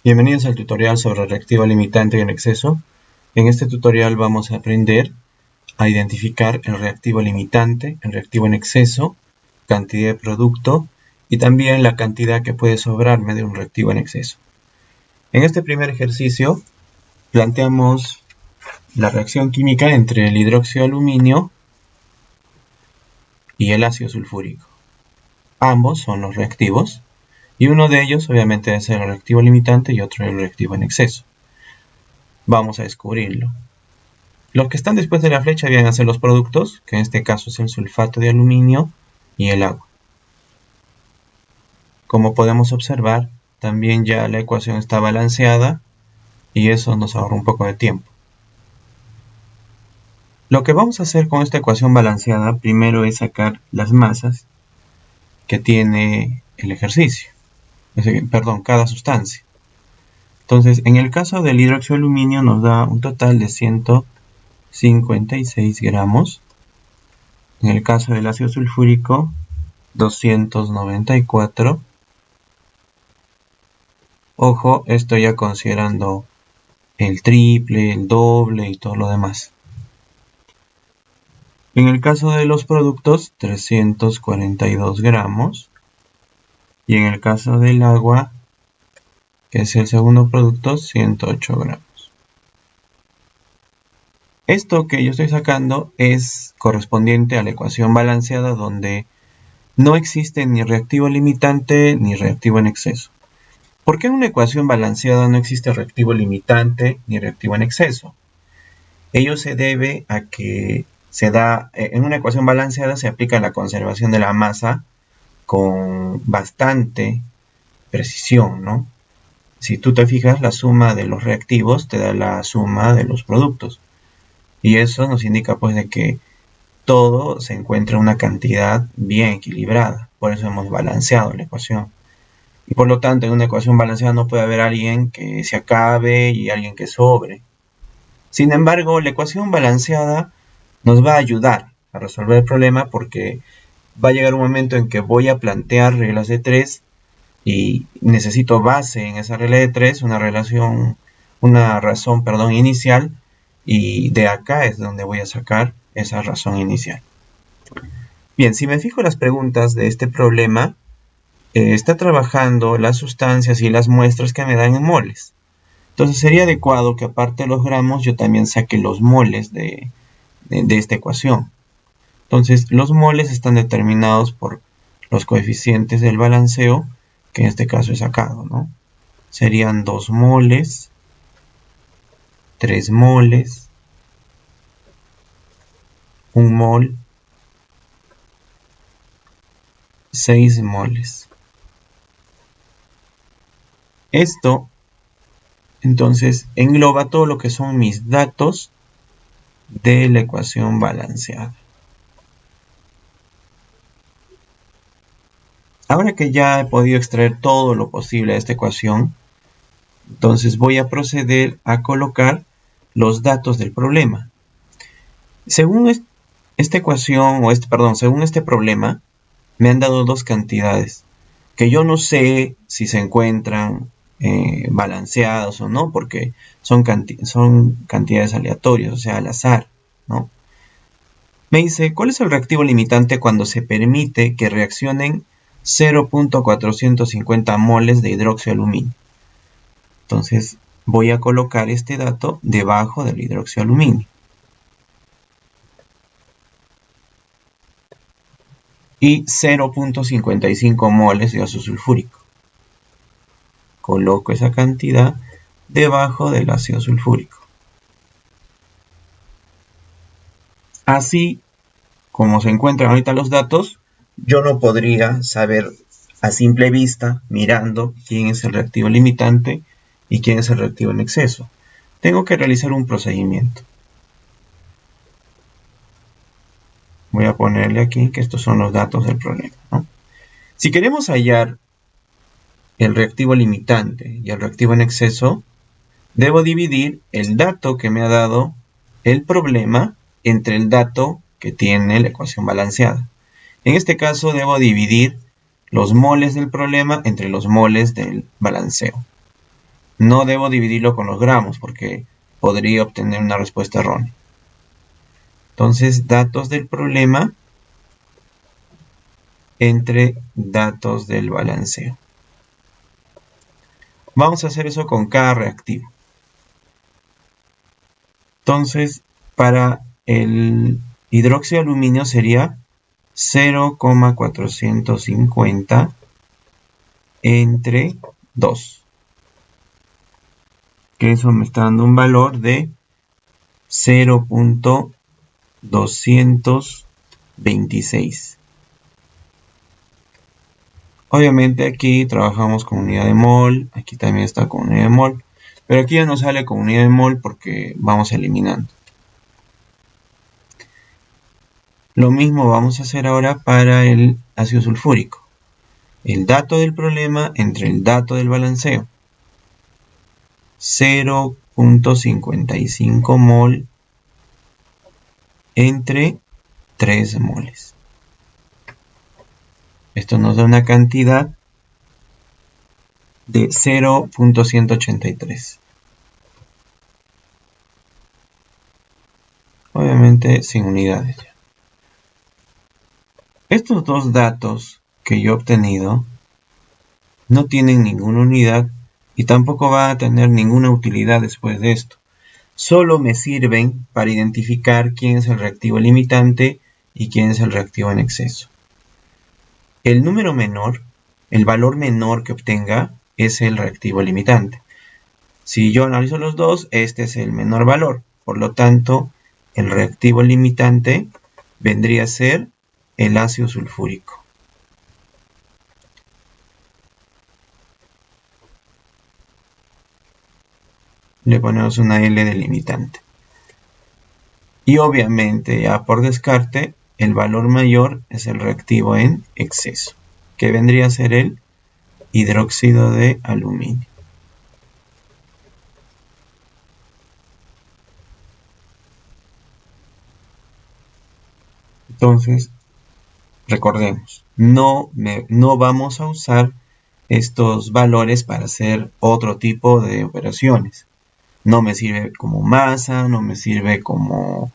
Bienvenidos al tutorial sobre reactivo limitante y en exceso. En este tutorial vamos a aprender a identificar el reactivo limitante, el reactivo en exceso, cantidad de producto y también la cantidad que puede sobrarme de un reactivo en exceso. En este primer ejercicio planteamos la reacción química entre el hidróxido de aluminio y el ácido sulfúrico. Ambos son los reactivos y uno de ellos obviamente debe ser el reactivo limitante y otro el reactivo en exceso. Vamos a descubrirlo. Los que están después de la flecha vienen a ser los productos, que en este caso es el sulfato de aluminio y el agua. Como podemos observar, también ya la ecuación está balanceada y eso nos ahorra un poco de tiempo. Lo que vamos a hacer con esta ecuación balanceada primero es sacar las masas que tiene el ejercicio, cada sustancia. Entonces, en el caso del hidróxido de aluminio nos da un total de 156 gramos. En el caso del ácido sulfúrico, 294. Ojo, esto ya considerando el triple, el doble y todo lo demás. En el caso de los productos, 342 gramos. Y en el caso del agua, que es el segundo producto, 108 gramos. Esto que yo estoy sacando es correspondiente a la ecuación balanceada donde no existe ni reactivo limitante ni reactivo en exceso. ¿Por qué en una ecuación balanceada no existe reactivo limitante ni reactivo en exceso? Ello se debe a que en una ecuación balanceada se aplica la conservación de la masa con bastante precisión, ¿no? Si tú te fijas, la suma de los reactivos te da la suma de los productos. Y eso nos indica pues de que todo se encuentra en una cantidad bien equilibrada. Por eso hemos balanceado la ecuación. Y por lo tanto, en una ecuación balanceada no puede haber alguien que se acabe y alguien que sobre. Sin embargo, la ecuación balanceada nos va a ayudar a resolver el problema porque va a llegar un momento en que voy a plantear reglas de 3 y necesito base en esa regla de 3, una razón inicial, y de acá es donde voy a sacar esa razón inicial. Bien, si me fijo en las preguntas de este problema, está trabajando las sustancias y las muestras que me dan en moles. Entonces sería adecuado que aparte de los gramos yo también saque los moles de esta ecuación. Entonces los moles están determinados por los coeficientes del balanceo, que en este caso he sacado, ¿no? Serían 2 moles, 3 moles, 1 mol, 6 moles. Esto, entonces, engloba todo lo que son mis datos de la ecuación balanceada. Ahora que ya he podido extraer todo lo posible de esta ecuación, entonces voy a proceder a colocar los datos del problema. Según esta ecuación, según este problema, me han dado dos cantidades, que yo no sé si se encuentran balanceadas o no, porque son cantidades aleatorias, o sea, al azar, ¿no? Me dice, ¿cuál es el reactivo limitante cuando se permite que reaccionen 0.450 moles de hidróxido de aluminio? Entonces voy a colocar este dato debajo del hidróxido de aluminio. Y 0.55 moles de ácido sulfúrico. Coloco esa cantidad debajo del ácido sulfúrico. Así como se encuentran ahorita los datos, yo no podría saber a simple vista, mirando, quién es el reactivo limitante y quién es el reactivo en exceso. Tengo que realizar un procedimiento. Voy a ponerle aquí que estos son los datos del problema, ¿no? Si queremos hallar el reactivo limitante y el reactivo en exceso, debo dividir el dato que me ha dado el problema entre el dato que tiene la ecuación balanceada. En este caso debo dividir los moles del problema entre los moles del balanceo. No debo dividirlo con los gramos porque podría obtener una respuesta errónea. Entonces, datos del problema entre datos del balanceo. Vamos a hacer eso con cada reactivo. Entonces, para el hidróxido de aluminio sería 0,450 entre 2. Que eso me está dando un valor de 0,226. Obviamente aquí trabajamos con unidad de mol, aquí también está con unidad de mol, pero aquí ya no sale con unidad de mol porque vamos eliminando. Lo mismo vamos a hacer ahora para el ácido sulfúrico. El dato del problema entre el dato del balanceo. 0,55 mol entre 3 moles. Esto nos da una cantidad de 0,183. Obviamente sin unidades. Estos dos datos que yo he obtenido no tienen ninguna unidad y tampoco van a tener ninguna utilidad después de esto. Solo me sirven para identificar quién es el reactivo limitante y quién es el reactivo en exceso. El número menor, el valor menor que obtenga, es el reactivo limitante. Si yo analizo los dos, este es el menor valor. Por lo tanto, el reactivo limitante vendría a ser el ácido sulfúrico. Le ponemos una L de limitante. Y obviamente, ya por descarte, el valor mayor es el reactivo en exceso, que vendría a ser el hidróxido de aluminio. Entonces, recordemos, no vamos a usar estos valores para hacer otro tipo de operaciones. No me sirve como masa, no me sirve como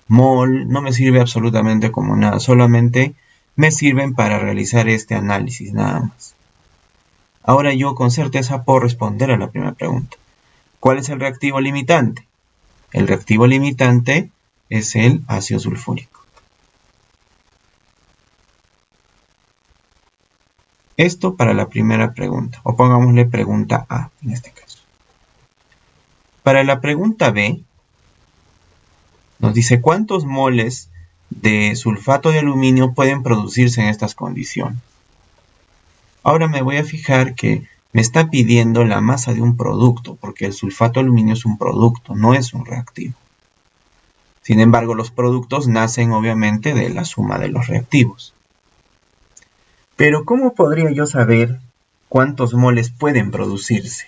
mol, no me sirve absolutamente como nada, solamente me sirven para realizar este análisis nada más. Ahora yo con certeza puedo responder a la primera pregunta. ¿Cuál es el reactivo limitante? El reactivo limitante es el ácido sulfúrico. Esto para la primera pregunta, o pongámosle pregunta A en este caso. Para la pregunta B, nos dice cuántos moles de sulfato de aluminio pueden producirse en estas condiciones. Ahora me voy a fijar que me está pidiendo la masa de un producto, porque el sulfato de aluminio es un producto, no es un reactivo. Sin embargo, los productos nacen obviamente de la suma de los reactivos. Pero ¿cómo podría yo saber cuántos moles pueden producirse?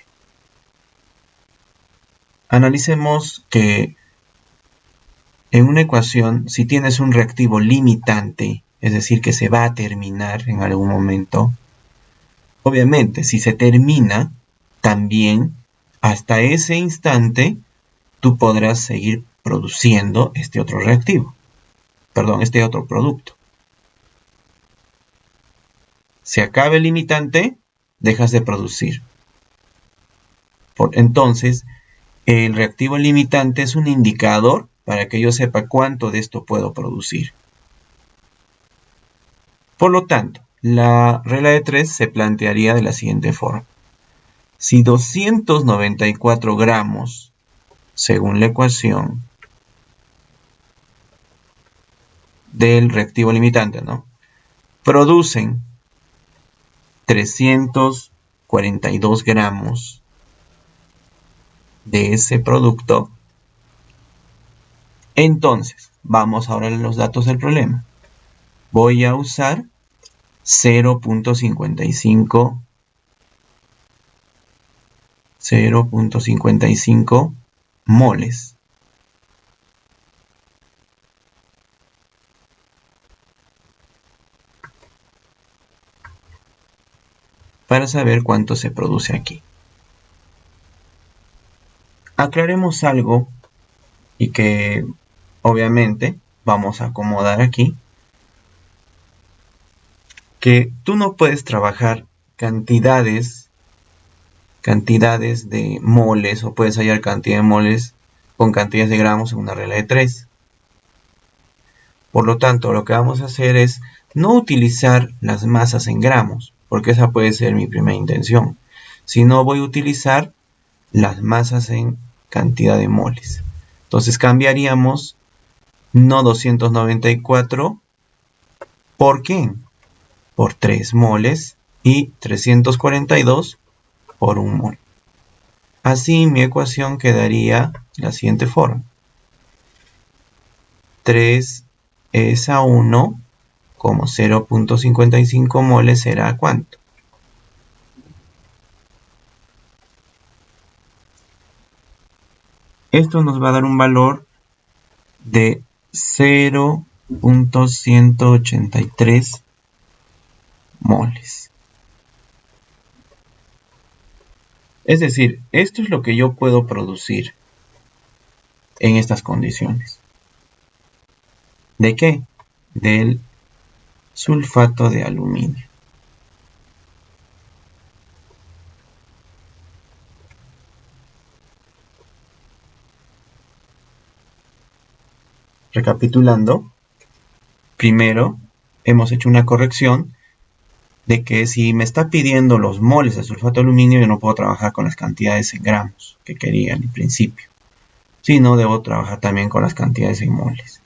Analicemos que en una ecuación, si tienes un reactivo limitante, es decir, que se va a terminar en algún momento, obviamente, si se termina, también hasta ese instante tú podrás seguir produciendo este otro reactivo. Perdón, este otro producto. Se acaba el limitante, dejas de producir. Entonces, el reactivo limitante es un indicador para que yo sepa cuánto de esto puedo producir. Por lo tanto, la regla de 3 se plantearía de la siguiente forma. Si 294 gramos, según la ecuación del reactivo limitante, ¿no?, producen 342 gramos de ese producto, entonces, vamos ahora a los datos del problema. Voy a usar 0.55 moles. Para saber cuánto se produce aquí. aclaremos algo y que obviamente vamos a acomodar aquí, que tú no puedes trabajar cantidades de moles, o puedes hallar cantidad de moles con cantidades de gramos en una regla de 3. Por lo tanto, lo que vamos a hacer es no utilizar las masas en gramos, porque esa puede ser mi primera intención, sino voy a utilizar las masas en cantidad de moles. Entonces cambiaríamos no 294 por ¿qué? Por 3 moles y 342 por 1 mol. Así mi ecuación quedaría de la siguiente forma. 3 es a 1, como 0.55 moles será ¿cuánto? Esto nos va a dar un valor de 0.183 moles. Es decir, esto es lo que yo puedo producir en estas condiciones. ¿De qué? Del sulfato de aluminio. Recapitulando, primero hemos hecho una corrección de que si me está pidiendo los moles de sulfato de aluminio, yo no puedo trabajar con las cantidades en gramos que quería en el principio, sino debo trabajar también con las cantidades en moles.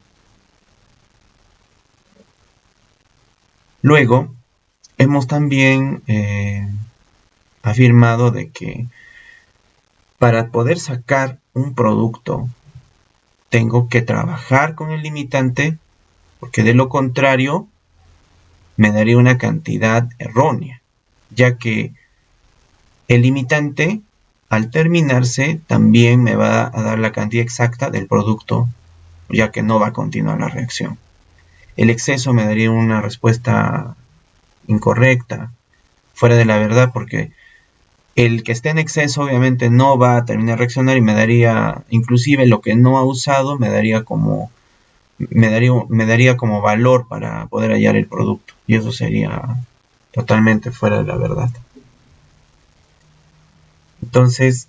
Luego, hemos también afirmado de que para poder sacar un producto tengo que trabajar con el limitante, porque de lo contrario me daría una cantidad errónea, ya que el limitante al terminarse también me va a dar la cantidad exacta del producto, ya que no va a continuar la reacción. El exceso me daría una respuesta incorrecta, fuera de la verdad, porque el que esté en exceso obviamente no va a terminar de reaccionar y me daría, inclusive lo que no ha usado, me daría como valor para poder hallar el producto. Y eso sería totalmente fuera de la verdad. Entonces,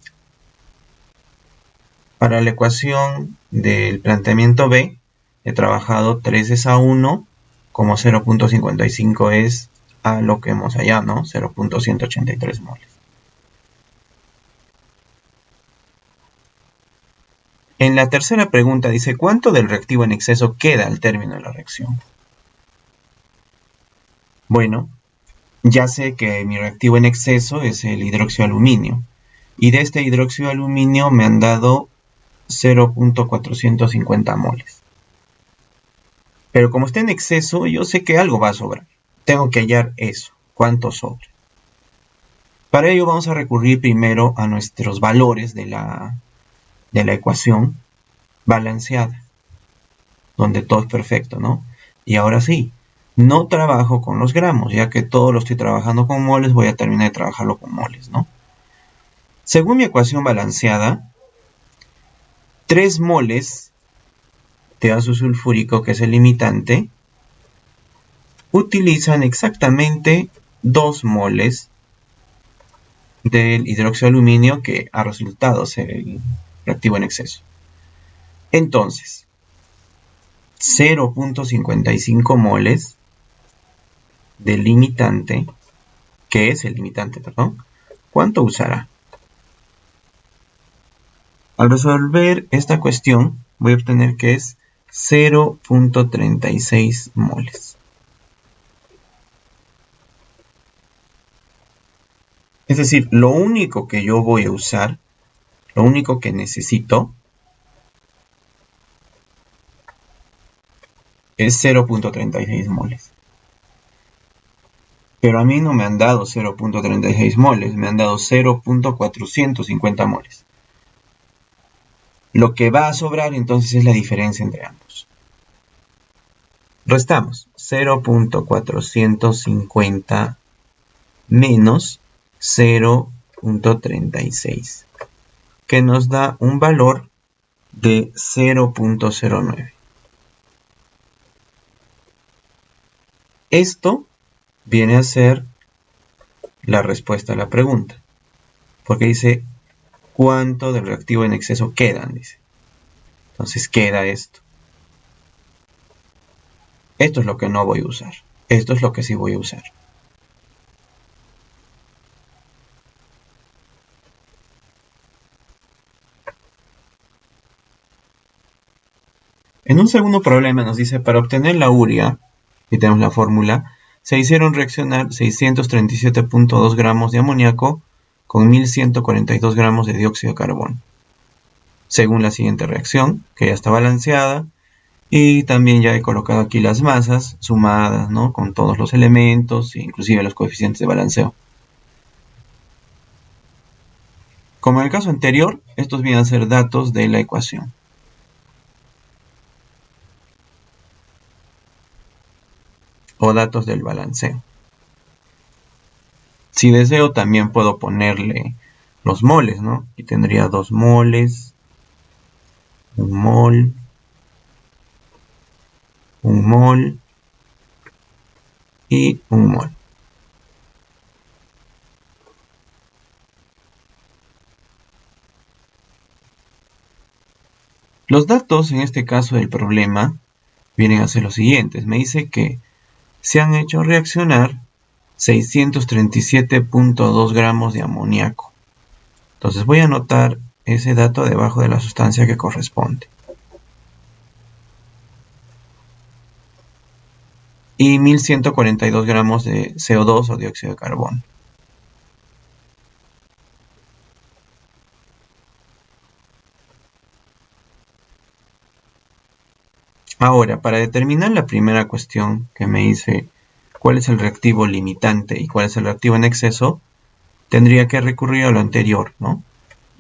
para la ecuación del planteamiento B, he trabajado 3 es a 1, como 0.55 es a lo que hemos hallado, ¿no? 0.183 moles. En la tercera pregunta dice, ¿cuánto del reactivo en exceso queda al término de la reacción? Bueno, ya sé que mi reactivo en exceso es el hidróxido de aluminio. Y de este hidróxido de aluminio me han dado 0.450 moles. Pero como está en exceso, yo sé que algo va a sobrar. Tengo que hallar eso, cuánto sobra. Para ello vamos a recurrir primero a nuestros valores de la ecuación balanceada, donde todo es perfecto, ¿no? Y ahora sí, no trabajo con los gramos, ya que todo lo estoy trabajando con moles, voy a terminar de trabajarlo con moles, ¿no? Según mi ecuación balanceada, 3 moles de ácido sulfúrico, que es el limitante, utilizan exactamente 2 moles del hidróxido de aluminio que ha resultado ser el reactivo en exceso. Entonces, 0.55 moles del limitante, que es el limitante, perdón, ¿cuánto usará? Al resolver esta cuestión, voy a obtener que es 0.36 moles. Es decir, lo único que yo voy a usar, lo único que necesito, es 0.36 moles. Pero a mí no me han dado 0.36 moles, me han dado 0.450 moles. Lo que va a sobrar entonces es la diferencia entre ambos. Restamos 0.450 menos 0.36. que nos da un valor de 0.09. Esto viene a ser la respuesta a la pregunta, porque dice cuánto del reactivo en exceso quedan, dice. Entonces queda esto. Esto es lo que no voy a usar. Esto es lo que sí voy a usar. En un segundo problema nos dice, para obtener la urea, y tenemos la fórmula, se hicieron reaccionar 637.2 gramos de amoníaco con 1142 gramos de dióxido de carbono. Según la siguiente reacción, que ya está balanceada, y también ya he colocado aquí las masas sumadas, ¿no?, con todos los elementos, inclusive los coeficientes de balanceo. Como en el caso anterior, estos vienen a ser datos de la ecuación. O datos del balanceo. Si deseo también puedo ponerle los moles, ¿no? Y tendría 2 moles, 1 mol, 1 mol y 1 mol. Los datos en este caso del problema vienen a ser los siguientes. Me dice que se han hecho reaccionar 637.2 gramos de amoníaco. Entonces voy a anotar ese dato debajo de la sustancia que corresponde. Y 1142 gramos de CO2 o dióxido de carbono. Ahora, para determinar la primera cuestión que me dice cuál es el reactivo limitante y cuál es el reactivo en exceso, tendría que recurrir a lo anterior, ¿no?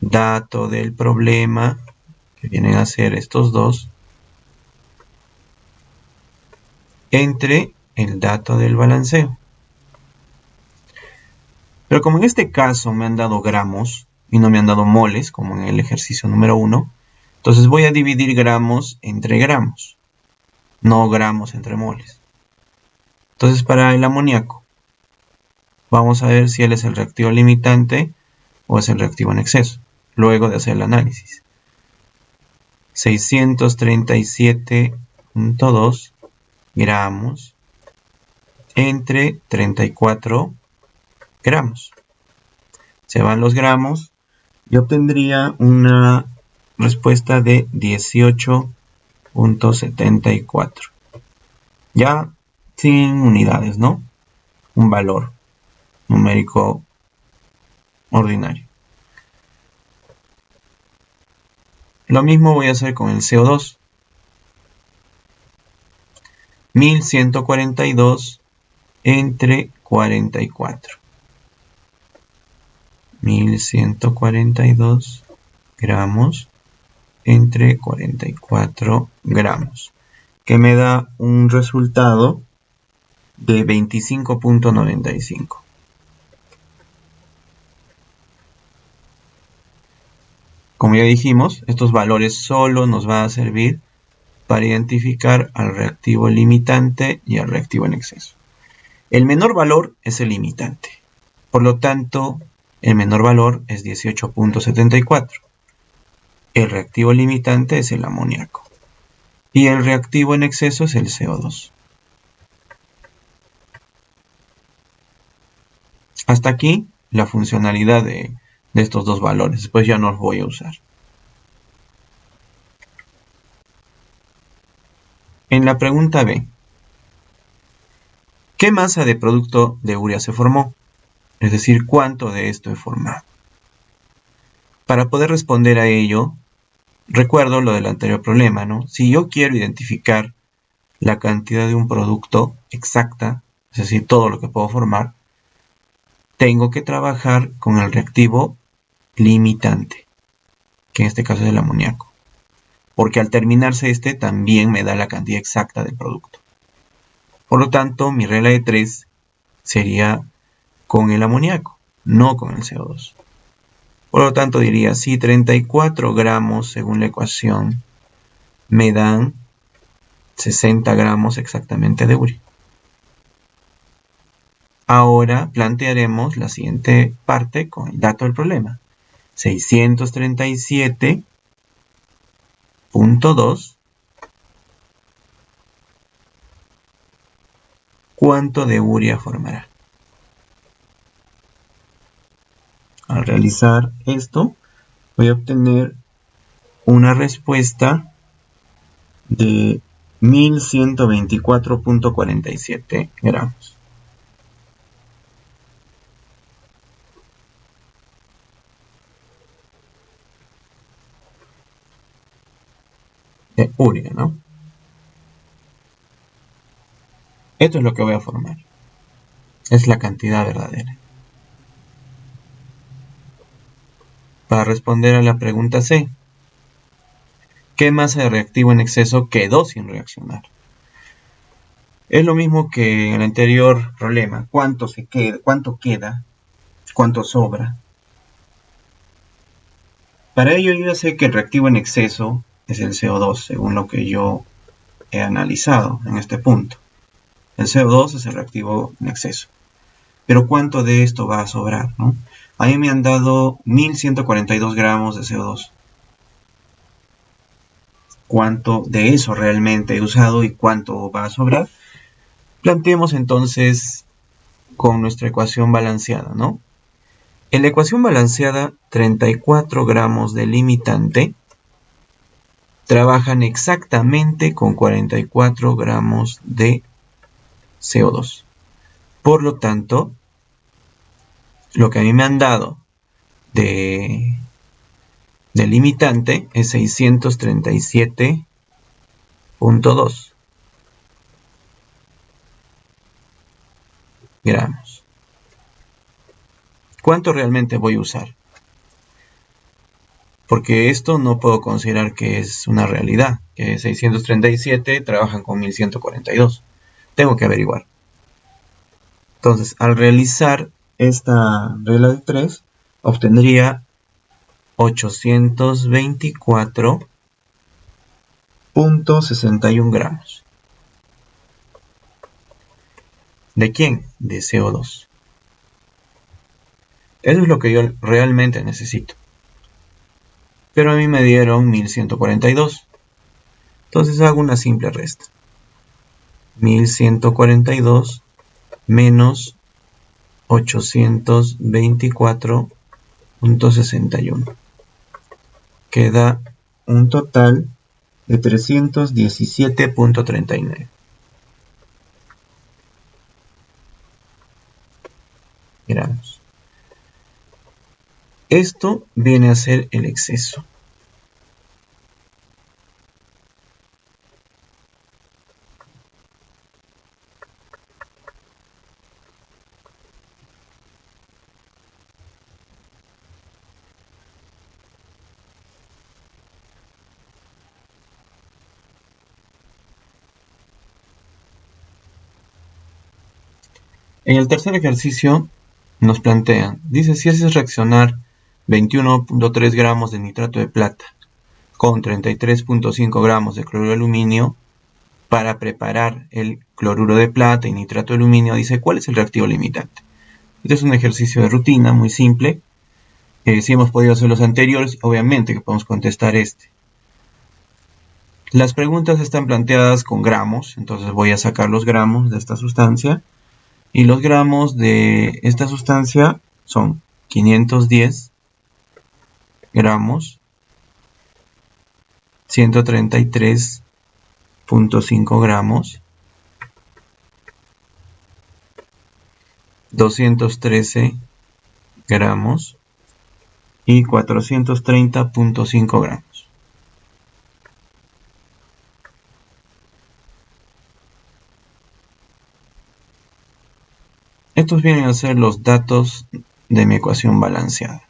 Dato del problema, que vienen a ser estos dos, entre el dato del balanceo. Pero como en este caso me han dado gramos y no me han dado moles, como en el ejercicio número 1, entonces voy a dividir gramos entre gramos, no gramos entre moles. Entonces para el amoníaco, vamos a ver si él es el reactivo limitante o es el reactivo en exceso, luego de hacer el análisis. 637.2 gramos entre 34 gramos. Se van los gramos y obtendría una respuesta de 18.74. Ya sin unidades, ¿no? Un valor numérico ordinario. Lo mismo voy a hacer con el CO2. 1142 entre 44. 1142 gramos entre 44 gramos. Que me da un resultado de 25.95. Como ya dijimos, estos valores solo nos van a servir para identificar al reactivo limitante y al reactivo en exceso. El menor valor es el limitante. Por lo tanto, el menor valor es 18.74. El reactivo limitante es el amoníaco. Y el reactivo en exceso es el CO2. Hasta aquí la funcionalidad de estos dos valores. Después ya no los voy a usar. En la pregunta B, ¿qué masa de producto de urea se formó? Es decir, ¿cuánto de esto he formado? Para poder responder a ello, recuerdo lo del anterior problema, ¿no? Si yo quiero identificar la cantidad de un producto exacta, es decir, todo lo que puedo formar, tengo que trabajar con el reactivo limitante, que en este caso es el amoníaco. Porque al terminarse este también me da la cantidad exacta del producto. Por lo tanto, mi regla de 3 sería con el amoníaco, no con el CO2. Por lo tanto diría, si 34 gramos según la ecuación me dan 60 gramos exactamente de urea. Ahora plantearemos la siguiente parte con el dato del problema. 637.2. ¿Cuánto de urea formará? Al realizar esto, voy a obtener una respuesta de 1124.47 gramos. De urea, ¿no? Esto es lo que voy a formar. Es la cantidad verdadera. Para responder a la pregunta C, ¿qué masa de reactivo en exceso quedó sin reaccionar? Es lo mismo que en el anterior problema. ¿Cuánto queda? ¿Cuánto sobra? Para ello yo ya sé que el reactivo en exceso es el CO2, según lo que yo he analizado en este punto. El CO2 es el reactivo en exceso. Pero ¿cuánto de esto va a sobrar, ¿no? A mí me han dado 1142 gramos de CO2. ¿Cuánto de eso realmente he usado y cuánto va a sobrar? Planteemos entonces con nuestra ecuación balanceada, ¿no? En la ecuación balanceada, 34 gramos de limitante trabajan exactamente con 44 gramos de CO2. Por lo tanto, lo que a mí me han dado de limitante es 637.2 gramos. ¿Cuánto realmente voy a usar? Porque esto no puedo considerar que es una realidad, que 637 trabajan con 1142. Tengo que averiguar. Entonces, al realizar esta regla de 3, obtendría 824.61 gramos. ¿De quién? De CO2. Eso es lo que yo realmente necesito. Pero a mí me dieron 1142. Entonces hago una simple resta. 1142 menos 824.61. Queda un total de 317.39. gramos. Esto viene a ser el exceso. En el tercer ejercicio nos plantean, dice, si haces reaccionar 21.3 gramos de nitrato de plata con 33.5 gramos de cloruro de aluminio para preparar el cloruro de plata y nitrato de aluminio, dice, ¿cuál es el reactivo limitante? Este es un ejercicio de rutina muy simple. Si hemos podido hacer los anteriores, obviamente que podemos contestar este. Las preguntas están planteadas con gramos, entonces voy a sacar los gramos de esta sustancia. Y los gramos de esta sustancia son 510 gramos, 133.5 gramos, 213 gramos y 430.5 gramos. Estos vienen a ser los datos de mi ecuación balanceada.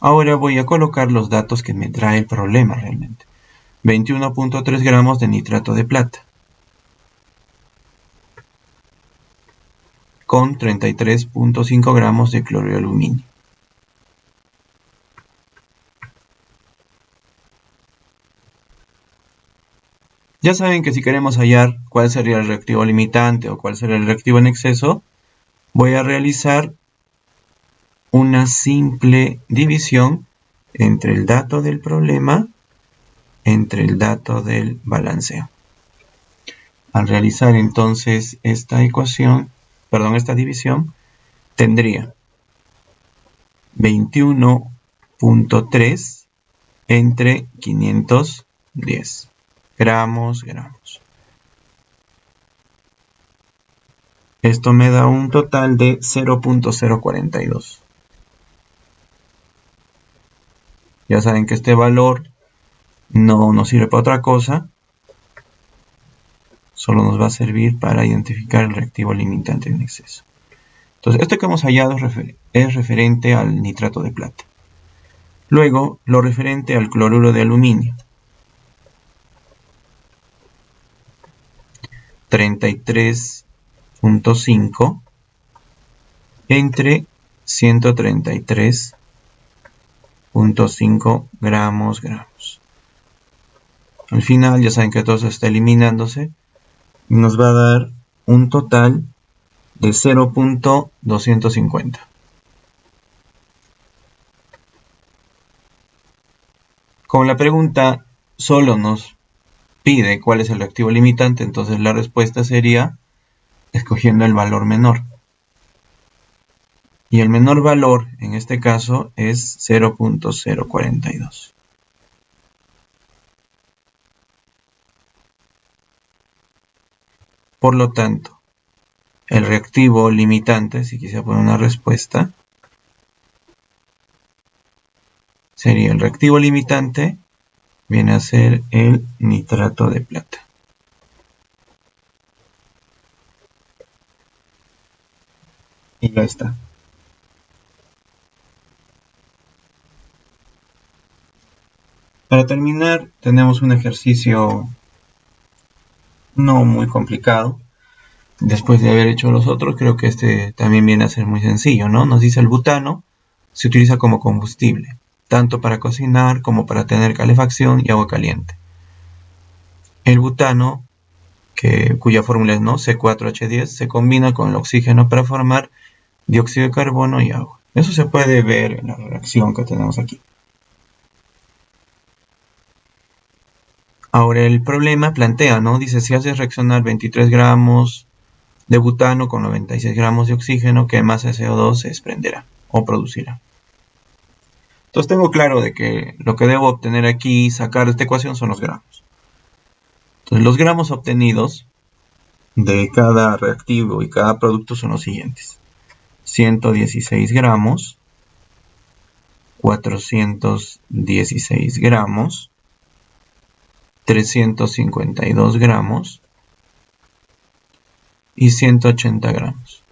Ahora voy a colocar los datos que me trae el problema realmente. 21.3 gramos de nitrato de plata con 33.5 gramos de cloruro de aluminio. Ya saben que si queremos hallar cuál sería el reactivo limitante o cuál sería el reactivo en exceso, voy a realizar una simple división entre el dato del problema entre el dato del balanceo. Al realizar entonces esta división, tendría 21.3 entre 510 gramos. Esto me da un total de 0.042. Ya saben que este valor no nos sirve para otra cosa, solo nos va a servir para identificar el reactivo limitante en exceso. Entonces, esto que hemos hallado es referente al nitrato de plata. Luego, lo referente al cloruro de aluminio. 33.5 entre 133.5 gramos. Al final, ya saben que todo eso está eliminándose. Y nos va a dar un total de 0.250. Como la pregunta solo nos pide cuál es el reactivo limitante, entonces la respuesta sería escogiendo el valor menor. Y el menor valor en este caso es 0.042. Por lo tanto, el reactivo limitante, si quisiera poner una respuesta, sería el reactivo limitante, viene a ser el nitrato de plata. Y ya está. Para terminar, tenemos un ejercicio no muy complicado. Después de haber hecho los otros, creo que este también viene a ser muy sencillo, ¿no? Nos dice el butano se utiliza como combustible, tanto para cocinar como para tener calefacción y agua caliente. El butano, cuya fórmula es C4H10, se combina con el oxígeno para formar dióxido de carbono y agua. Eso se puede ver en la reacción que tenemos aquí. Ahora el problema plantea, ¿no? Dice, si haces reaccionar 23 gramos de butano con 96 gramos de oxígeno, ¿qué masa de CO2 se desprenderá o producirá? Entonces tengo claro de que lo que debo obtener aquí, sacar de esta ecuación, son los gramos. Entonces los gramos obtenidos de cada reactivo y cada producto son los siguientes. 116 gramos, 416 gramos, 352 gramos y 180 gramos.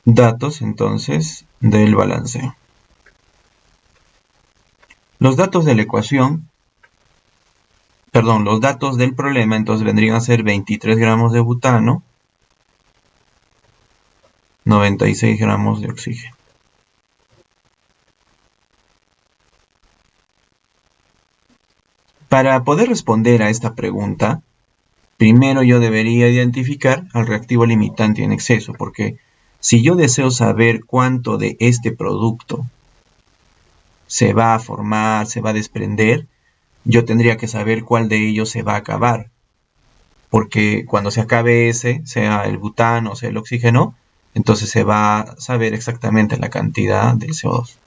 Datos entonces del balanceo. Los datos de la ecuación, los datos del problema entonces vendrían a ser 23 gramos de butano, 96 gramos de oxígeno. Para poder responder a esta pregunta, primero yo debería identificar al reactivo limitante en exceso, porque si yo deseo saber cuánto de este producto se va a formar, se va a desprender, yo tendría que saber cuál de ellos se va a acabar. Porque cuando se acabe ese, sea el butano o sea el oxígeno, entonces se va a saber exactamente la cantidad de CO2.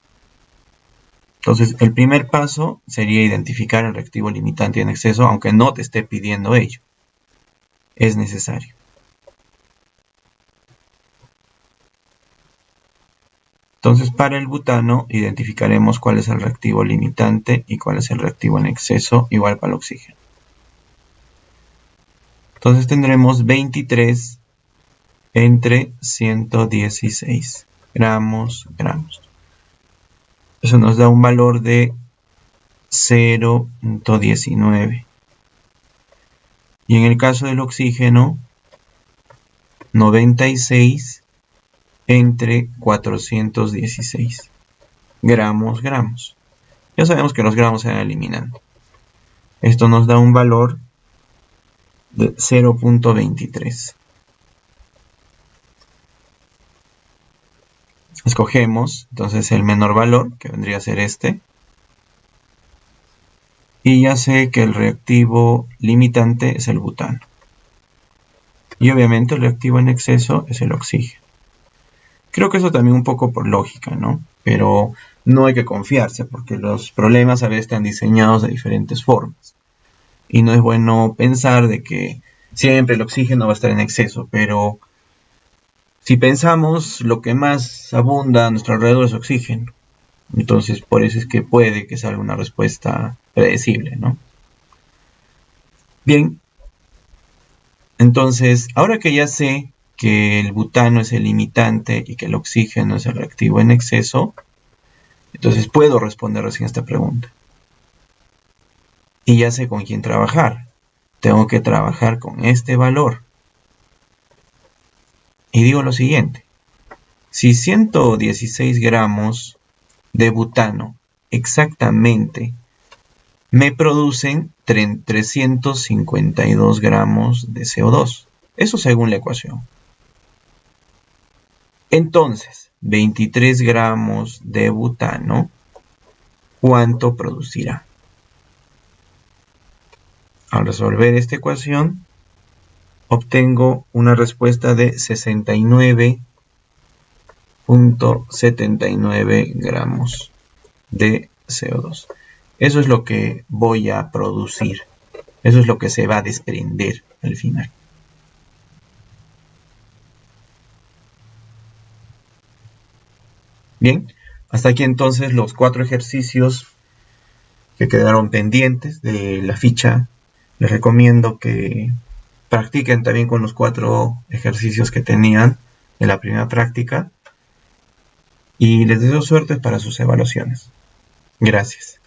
Entonces, el primer paso sería identificar el reactivo limitante en exceso, aunque no te esté pidiendo ello. Es necesario. Entonces, para el butano, identificaremos cuál es el reactivo limitante y cuál es el reactivo en exceso, igual para el oxígeno. Entonces, tendremos 23 entre 116 gramos. Eso nos da un valor de 0.19. Y en el caso del oxígeno, 96 entre 416 gramos. Ya sabemos que los gramos se van eliminando. Esto nos da un valor de 0.23. Escogemos entonces el menor valor, que vendría a ser este. Y ya sé que el reactivo limitante es el butano. Y obviamente el reactivo en exceso es el oxígeno. Creo que eso también un poco por lógica, ¿no? Pero no hay que confiarse porque los problemas a veces están diseñados de diferentes formas. Y no es bueno pensar de que siempre el oxígeno va a estar en exceso, pero si pensamos, lo que más abunda a nuestro alrededor es oxígeno. Entonces, por eso es que puede que salga una respuesta predecible, ¿no? Bien, entonces, ahora que ya sé que el butano es el limitante y que el oxígeno es el reactivo en exceso, entonces puedo responder recién esta pregunta. Y ya sé con quién trabajar. Tengo que trabajar con este valor. Y digo lo siguiente. Si 116 gramos de butano exactamente me producen 352 gramos de CO2. Eso según la ecuación. Entonces, 23 gramos de butano, ¿cuánto producirá? Al resolver esta ecuación, obtengo una respuesta de 69.79 gramos de CO2. Eso es lo que voy a producir. Eso es lo que se va a desprender al final. Bien, hasta aquí entonces los 4 ejercicios que quedaron pendientes de la ficha. Les recomiendo que practiquen también con los 4 ejercicios que tenían en la primera práctica. Y les deseo suerte para sus evaluaciones. Gracias.